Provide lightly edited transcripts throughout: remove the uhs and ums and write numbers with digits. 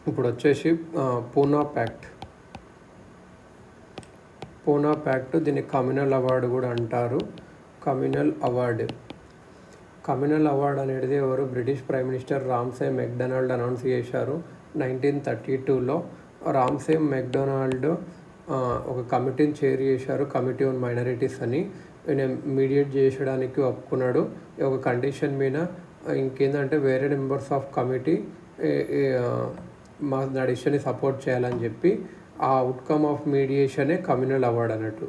ఇప్పుడు వచ్చేసి పూనా ప్యాక్ట్ దీన్ని కమ్యూనల్ అవార్డు కూడా అంటారు. కమ్యూనల్ అవార్డు అనేది ఎవరు British prime minister Ramsay MacDonald announce చేశారు 1932లో. రామ్సే మెక్డొనాల్డ్ ఒక కమిటీని చైర్ చేశారు, కమిటీ ఆన్ మైనారిటీస్ అని. ఆయన మీడియేట్ చేయడానికి ఒప్పుకున్నాడు ఒక కండిషన్ మీద. ఇంకేంటంటే వేరే మెంబర్స్ ఆఫ్ కమిటీ మా డిసిషన్ని సపోర్ట్ చేయాలని చెప్పి ఆ అవుట్కమ్ ఆఫ్ మీడియేషనే కమ్యూనల్ అవార్డ్ అన్నట్టు.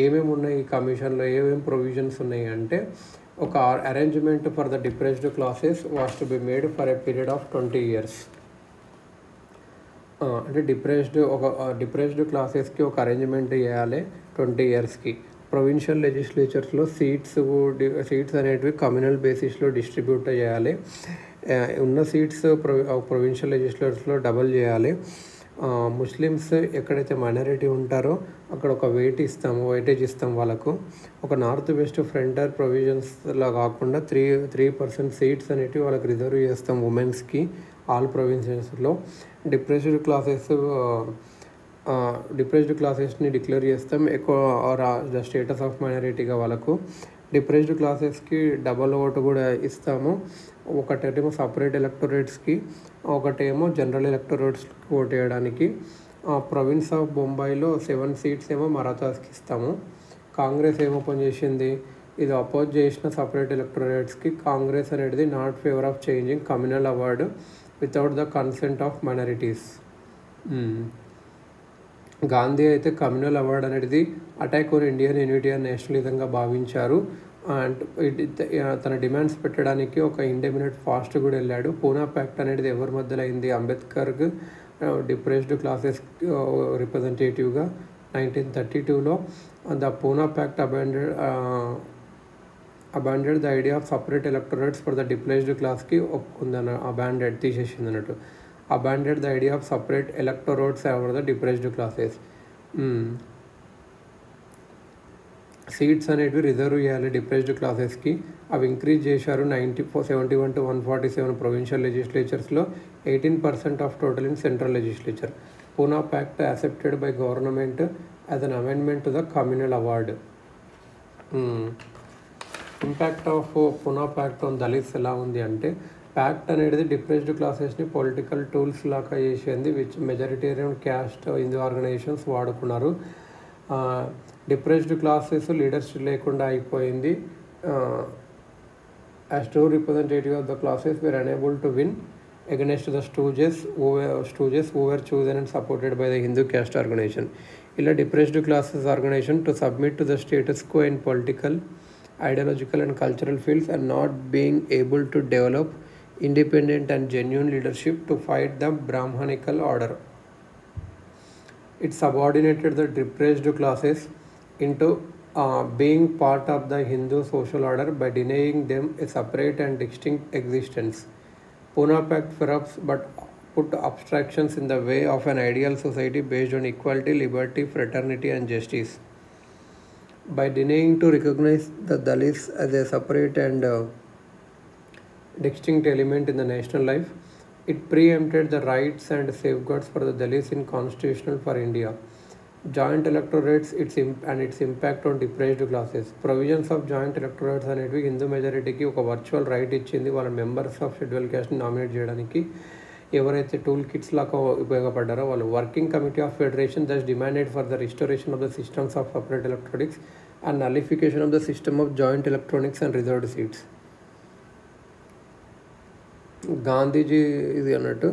ఏమేమి ఉన్నాయి ఈ కమిషన్లో, ఏమేమి ప్రొవిజన్స్ ఉన్నాయి అంటే, ఒక arrangement for the depressed classes was to be made for a period of 20 years. అంటే డిప్రెస్డ్ క్లాసెస్కి ఒక అరేంజ్మెంట్ చేయాలి 20 yearsకి. ప్రొవిన్షియల్ లెజిస్లేచర్స్లో సీట్స్ అనేటివి కమ్యూనల్ బేసిస్లో డిస్ట్రిబ్యూట్ చేయాలి. ఉన్న సీట్స్ ప్రొవిన్షియల్ లెజిస్లేచర్స్లో డబల్ చేయాలి. ముస్లిమ్స్ ఎక్కడైతే మైనారిటీ ఉంటారో అక్కడ ఒక వెయిటేజ్ ఇస్తాం వాళ్ళకు. ఒక నార్త్ వెస్ట్ ఫ్రంటియర్ ప్రొవిజన్స్లో కాకుండా 3% సీట్స్ అనేటివి వాళ్ళకి రిజర్వ్ చేస్తాం ఉమెన్స్కి ఆల్ ప్రొవిన్సెస్లో. డిప్రెస్డ్ క్లాసెస్ని డిక్లేర్ చేస్తాం ఎక్కువ ద స్టేటస్ ఆఫ్ మైనారిటీగా వాళ్ళకు. డిప్రెస్డ్ క్లాసెస్కి డబల్ ఓటు కూడా ఇస్తాము. ఒకటేమో సపరేట్ ఎలక్టోరేట్స్కి, ఒకటేమో జనరల్ ఎలక్టోరేట్స్కి ఓటు వేయడానికి. ప్రొవిన్స్ ఆఫ్ బొంబాయిలో 7 seats ఏమో మరాఠాస్కి ఇస్తాము. కాంగ్రెస్ ఏమో పనిచేసింది, ఇది అపోజ్ చేసిన సపరేట్ ఎలక్టోరేట్స్కి. కాంగ్రెస్ అనేది not favour of changing communal award without the consent of minorities. Gandhi అయితే కమ్యూనల్ అవార్డు అనేది attack on Indian unity and నేషనలిజంగా భావించారు. అండ్ తన డిమాండ్స్ పెట్టడానికి ఒక ఇండెమినెట్ ఫాస్ట్ కూడా వెళ్ళాడు. పూనా ప్యాక్ట్ అనేది ఎవరి మధ్యలో అయింది? అంబేద్కర్కి డిప్రెస్డ్ క్లాసెస్ రిప్రజెంటేటివ్గా 1932లో. The Poona pact abandoned the idea of separate electorates for the depressed క్లాస్కి ఒప్పుకుందన్న, తీసేసింది అన్నట్టు. abandoned the idea of separate electorates over the depressed classes. Seats అనేటివి రిజర్వ్ చేయాలి డిప్రెస్డ్ క్లాసెస్కి. అవి ఇంక్రీజ్ చేశారు 71 to 147 ప్రొవిన్షియల్ లెజిస్లేచర్స్లో, 18% of total in central legislature. Poona pact accepted by government as an amendment to the communal award. Impact of Poona pact on Dalits ఎలా ఉంది అంటే, pact అనేది డిప్రెస్డ్ క్లాసెస్ని పొలిటికల్ టూల్స్ లాగా చేసింది, which majoritarian caste Hindu organizations వాడుకున్నారు. Depressed classes leadership లేకుండా అయిపోయింది. As true representative of the classes were unable to win against the stooges who were chosen and supported by the Hindu caste organization. ఇలా depressed classes organization to submit to the status quo in political, ideological and cultural fields and not being able to develop independent and genuine leadership to fight the Brahmanical order. It subordinated the depressed classes into being part of the Hindu social order by denying them a separate and distinct existence. Pune Pact perhaps but put obstructions in the way of an ideal society based on equality, liberty, fraternity and justice. By denying to recognize the Dalits as a separate and distinct element in the national life, it preempted the rights and safeguards for the Dalits in constitutional for India. Joint electorates and its impact on depressed classes. Provisions of joint electorates అనేవి హిందూ మెజారిటీకి ఒక virtual right ఇచ్చింది వాళ్ళ members of schedule క్యాస్ట్ని nominate చేయడానికి. ఎవరైతే tool kits లాగా ఉపయోగపడ్డారో వాళ్ళు. Working committee of federation thus demanded for the restoration of the systems of separate electorates and nullification of the system of joint electorates and reserved seats. Gandhiji ఇది అన్నట్టు.